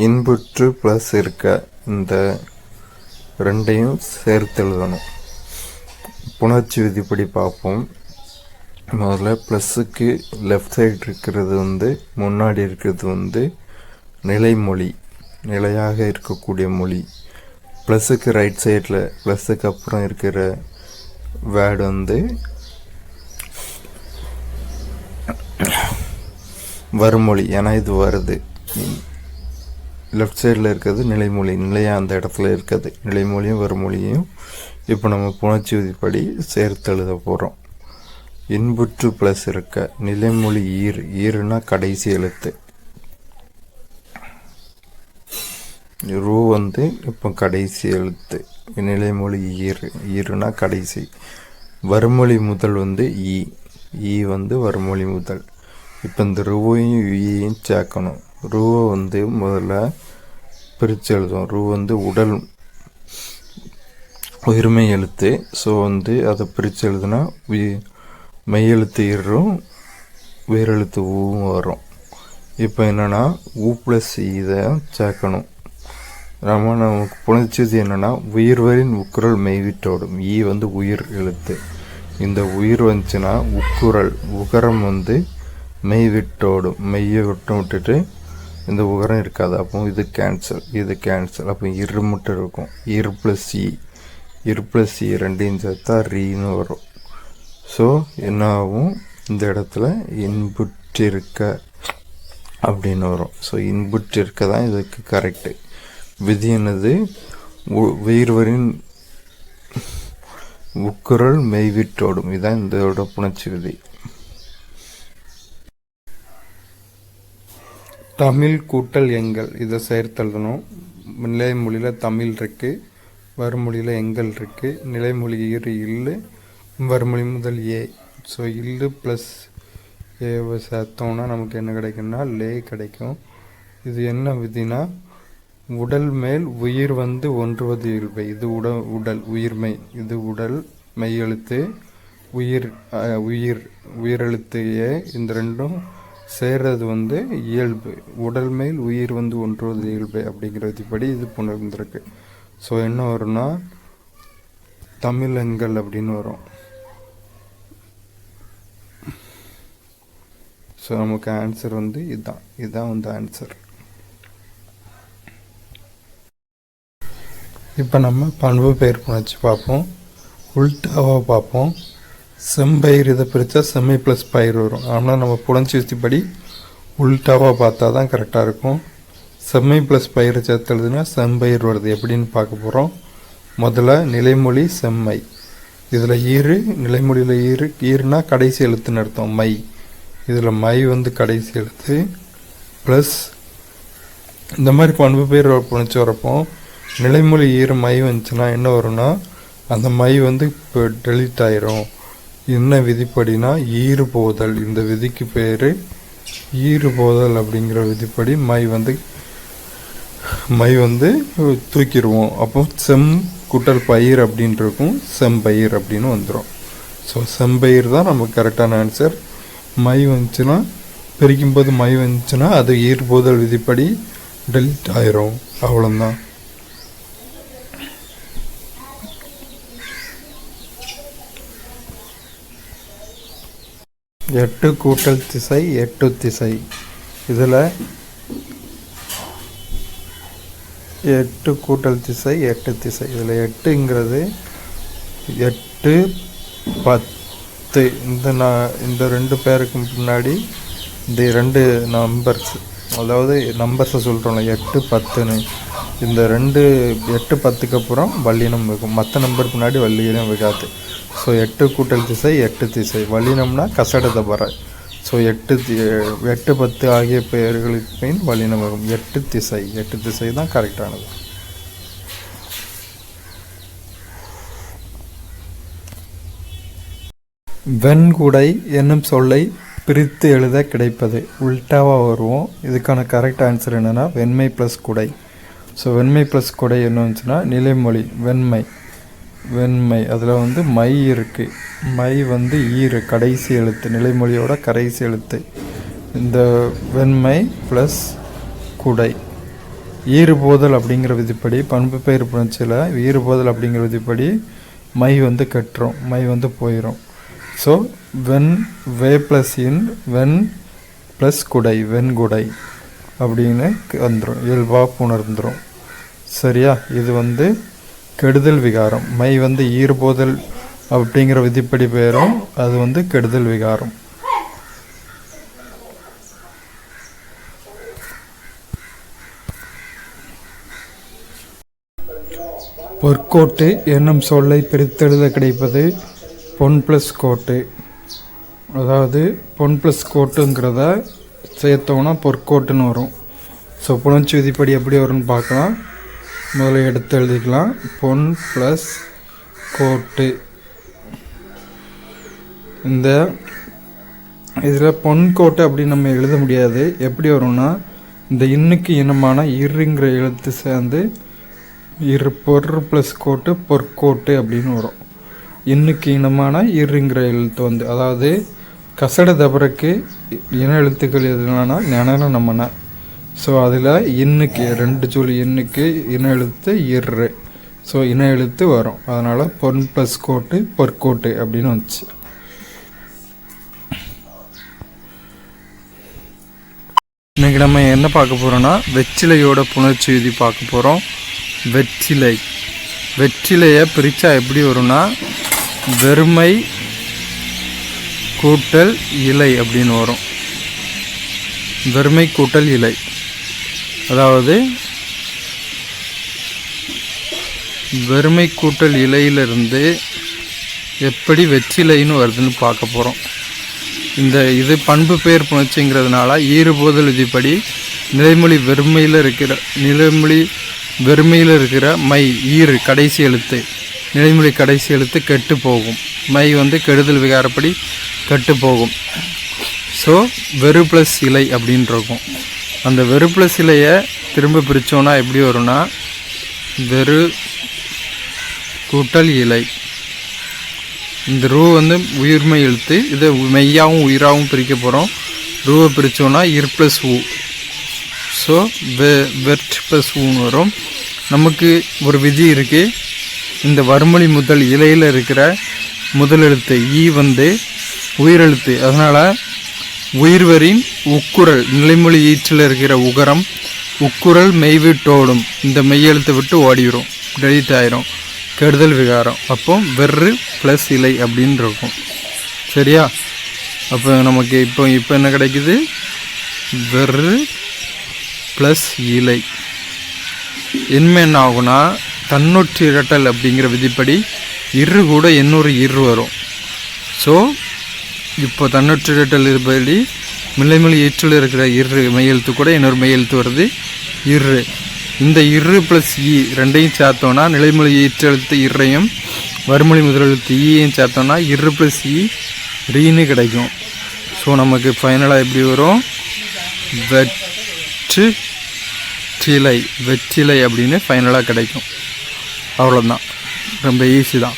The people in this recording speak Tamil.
இன்புற்று ப்ளஸ் இருக்க இந்த ரெண்டையும் சேர்த்து எழுதணும். புணர்ச்சி விதிப்படி பார்ப்போம். முதல்ல ப்ளஸ்ஸுக்கு லெஃப்ட் சைடு இருக்கிறது முன்னாடி இருக்கிறது நிலைமொழி, நிலையாக இருக்கக்கூடிய மொழி. ப்ளஸ்ஸுக்கு ரைட் சைடில் ப்ளஸ்ஸுக்கு அப்புறம் இருக்கிற வேர்டு வருமொழி. ஏன்னா இது வருது. லெஃப்ட் சைடில் இருக்கிறது நிலைமொழி, நிலையாக அந்த இடத்துல இருக்கிறது. நிலைமொழியும் வருமொழியும் இப்போ நம்ம புணர்ச்சி விதிப்படி சேர்த்து எழுத போகிறோம். இன்புற்று ப்ளஸ் இருக்க நிலைமொழி ஈருனா கடைசி எழுத்து. ரூ இப்போ கடைசி எழுத்து. நிலைமொழி ஈருனா கடைசி. வருமொழி முதல் ஈ வருமொழி முதல். இப்போ இந்த ரூவையும் ஈயையும் சேர்க்கணும். ரூவை முதல்ல பிரித்து எழுதும். ரூ உடல் உயிர்மை எழுத்து. ஸோ அதை பிரித்து எழுதுனா மெய்யெழுத்து ஈரும் உயிரெழுத்து ஊவும் வரும். இப்போ என்னென்னா ஊ ப்ளஸ் இதை சேர்க்கணும். நமக்கு புணர்ச்சிது என்னென்னா உயிர்வரின் உக்குரல் மெய்விட்டோடும். ஈ உயிர் எழுத்து. இந்த உயிர் வந்துச்சுன்னா உக்குரல் உகரம் மெய்விட்டோடும். மெய்யை விட்டுட்டு இந்த உகரம் இருக்காது. அப்போ இது கேன்சல். அப்போ இரு மட்டும் இருக்கும். இரு ப்ளஸ் இ ரெண்டையும் சேர்த்தா ரீன்னு வரும். ஸோ என்ன ஆகும், இந்த இடத்துல இன்புற்றிருக்க அப்படின்னு வரும். ஸோ இன்புற்றிருக்க தான் இதுக்கு கரெக்டு. விதி என்னது, உயிர்வரின் உக்குரல் மெய்விட்டோடும். இதுதான் இதோட புணர்ச்சி விதி. தமிழ் கூட்டல் எங்கள் இதை சேர்த்து எழுதணும். நிலைமொழியில் தமிழ் இருக்குது, வருமொழியில் எங்கள் இருக்குது. நிலைமொழி இல்லு, வருமொழி முதல் ஏ. ஸோ இல்லு ப்ளஸ் ஏவை சேர்த்தோம்னா நமக்கு என்ன கிடைக்கும்னா லே கிடைக்கும். இது என்ன விதினா, உடல் மேல் உயிர் ஒன்றுவது இயல்பை. இது உடல் உயிர்மெய். இது உடல் மெய்யெழுத்து. உயிரெழுத்து ஏ. இந்த ரெண்டும் சேர்றது இயல்பு. உடல் மேல் உயிர் ஒன்றுவது இயல்பு அப்படிங்கிறதுபடி இது புணர்ந்திருக்கு. ஸோ என்ன வரும்னா தமிழங்கள் அப்படின்னு வரும். ஸோ நமக்கு ஆன்சர் இதுதான் ஆன்சர். இப்போ நம்ம பண்பு பெயர் புணர்ச்சி பார்ப்போம். உல்டாவாக பார்ப்போம். செம்பயிர் இதை பிரித்தா செம்மை ப்ளஸ் பயிர் வரும். ஆனால் நம்ம புணர்ச்சி விதிப்படி உல்டாவாக பார்த்தா தான் கரெக்டாக இருக்கும். செம்மை ப்ளஸ் பயிர் சேர்த்து எழுதுனா செம்பயிர் வருது. எப்படின்னு பார்க்க போகிறோம். முதல்ல நிலைமொழி செம்மை. இதில் நிலைமொழியில் ஈருனா கடைசி எழுத்துன்னு அர்த்தம். மை. இதில் மை கடைசி எழுத்து ப்ளஸ் இந்த மாதிரி பண்பு பெயர் புணர்ச்சி வரப்போ நிலைமொழி மை வந்துச்சுன்னா என்ன வரும்னா அந்த மை இப்போ டெலிட் ஆயிரும். என்ன விதிப்படினா ஈறுபோதல். இந்த விதிக்கு பேர் ஈறுபோதல் அப்படிங்கிற விதிப்படி மை தூக்கிடுவோம். அப்போ செம் கூட்டல் பயிர் அப்படின்னு இருக்கும், செம்பயிர் அப்படின்னு வந்துடும். ஸோ செம்பயிர் தான் நமக்கு கரெக்டான ஆன்சர். மை வந்துச்சுன்னா பிரிக்கும்போது மை வந்துச்சுன்னா அது ஈறுபோதல் விதிப்படி டெலிட் ஆயிரும். அவ்வளோதான். எட்டு கூட்டல் திசை எட்டு திசை. இதில் எட்டு கூட்டல் திசை எட்டு திசை. இதில் எட்டுங்கிறது 8 10. இந்த ரெண்டு பேருக்கு முன்னாடி இந்த ரெண்டு நம்பர்ஸ், அதாவது நம்பர்ஸை சொல்கிறோம்ல 8 10ன்னு. இந்த 8 10க்கு அப்புறம் வல்லினம் இருக்கும். மற்ற நம்பருக்கு முன்னாடி வல்லினம் வைக்காது. ஸோ 8 கூட்டல் திசை 8 திசை. வல்லினம்னா கசடத பற. ஸோ 8 10 ஆகிய பெயர்களுக்கு பின் வல்லினம் வரும். 8 திசை தான் கரெக்டானது. வெண்குடை என்னும் சொல்லை பிரித்து எழுத கிடைப்பது. உல்டாவாக வருவோம். இதுக்கான கரெக்ட் ஆன்சர் என்னென்னா வெண்மை ப்ளஸ் குடை. ஸோ வெண்மை ப்ளஸ் குடை என்ன வந்துச்சுன்னா நிலைமொழி வெண்மை. அதில் மை இருக்குது. மை ஈரு கடைசி எழுத்து, நிலைமொழியோட கடைசி எழுத்து. இந்த வெண்மை ப்ளஸ் குடை. ஈறுபோதல் அப்படிங்கிற விதிப்படி பண்பு பெயர் புணர்ச்சியில் ஈறுபோதல் அப்படிங்கிற விதிப்படி மை வந்து கட்டுரும், மை வந்து போயிடும். So when way plus in when plus குடை வெண்குடை அப்படின்னு வந்துடும், இயல்பாக புணர்ந்துடும். சரியா? இது வந்து கெடுதல் விகாரம். மை வந்து ஈறுபோதல் அப்படிங்கிற விதிப்படி பெயரும், அது வந்து கெடுதல் விகாரம். பொற்கோட்டு என்னும் சொல்லை பிரித்தெழுத கிடைப்பது பொன் ப்ளஸ் கோட்டு. அதாவது பொன் ப்ளஸ் கோட்டுங்கிறத சேர்த்தோன்னா பொற்கோட்டுன்னு வரும். ஸோ புணர்ச்சி விதிப்படி எப்படி வரும்னு பார்க்கலாம். முதல்ல எடுத்து எழுதிக்கலாம். பொன் ப்ளஸ் கோட்டு. இந்த இதில் பொன் கோட்டு அப்படின்னு நம்ம எழுத முடியாது. எப்படி வரும்னா, இந்த இன்னுக்கு இனமான இருங்கிற எழுத்து சேர்ந்து பொர் ப்ளஸ் கோட்டு பொற்கோட்டு அப்படின்னு வரும். இன்னுக்கு இனமான இருங்கிற எழுத்து வந்து, அதாவது கசட தபருக்கு இன எழுத்துக்கள் எதுனா நினைன நம்மன. ஸோ அதில் இன்னுக்கு 2 சொல்லி இன்னுக்கு இன எழுத்து இரு. ஸோ இன எழுத்து வரும். அதனால் பொன் ப்ளஸ் கோட்டு பொற்கோட்டு அப்படின்னு வந்துச்சு. இன்றைக்கி நம்ம என்ன பார்க்க போகிறோன்னா, வெற்றிலையோட புணர்ச்சி விதி பார்க்க போகிறோம். வெற்றிலை. வெற்றிலையை பிரித்தா எப்படி வரும்னா, வெறுமை கூட்டல் இலை அப்படின்னு வரும். வெறுமை கூட்டல் இலை. அதாவது வெறுமை கூட்டல் இலையிலிருந்து எப்படி வெற்றிலைன்னு வருதுன்னு பார்க்க போகிறோம். இது பண்பு பெயர் புணர்ச்சிங்கிறதுனால ஈறுபோதல் விதிப்படி நிலைமொழி வெறுமையில் இருக்கிற மை ஈறு கடைசி எழுத்து, நிலைமொழி கடைசி எழுத்து கெட்டு போகும். மை வந்து கெடுதல் விகாரப்படி கெட்டு போகும். ஸோ வெறு ப்ளஸ் இலை அப்படின்னு இருக்கும். அந்த வெறு ப்ளஸ் இலையை திரும்ப பிரித்தோன்னா எப்படி வரும்னா, வெறு கூட்டல் இலை. இந்த ரூ வந்து உயிர்மை எழுத்து. இதை மெய்யாகவும் உயிராகவும் பிரிக்க போகிறோம். ரூவை பிரித்தோன்னா இர் ப்ளஸ் ஊ. ஸோ வெர்ட் ப்ளஸ் ஊன்னு வரும். நமக்கு ஒரு விதி இருக்குது. இந்த வறுமொழி முதல் இலையில் இருக்கிற முதல் எழுத்து ஈ வந்து உயிரெழுத்து. அதனால் உயிர்வரின் உக்குரல், நிலைமொழி ஈற்றில் இருக்கிற உகரம் உக்குரல் மெய்விட்டோடும். இந்த மெய்யெழுத்தை விட்டு ஓடிடும், டெலிட் ஆயிரும், கெடுதல் விகாரம். அப்போ வெறு ப்ளஸ் இலை அப்படின்னு இருக்கும். சரியா? அப்போ நமக்கு இப்போ என்ன கிடைக்குது? வெறு ப்ளஸ் இலை. இனிமே என்ன ஆகுனா, தன்னொற்று இரட்டல் அப்படிங்கிற விதிப்படி இரு கூட இன்னொரு இரு வரும். ஸோ இப்போ தன்னொற்று இரட்டல் இருப்படி நிலைமொழி ஈற்றில் இருக்கிற இரு மெய்யெழுத்து கூட இன்னொரு மெய்யெழுத்து வருது இரு. இந்த இரு ப்ளஸ் இ ரெண்டையும் சேர்த்தோன்னா நிலைமொழி ஈற்றெழுத்து இறையும் வறுமொழி முதலெழுத்து ஈயையும் சேர்த்தோன்னா இரு ப்ளஸ் இ ரீன்னு கிடைக்கும். ஸோ நமக்கு ஃபைனலாக எப்படி வரும்? வெற்றிலை அப்படின்னு ஃபைனலாக கிடைக்கும். அவ்வளோதான், ரொம்ப ஈஸி தான்.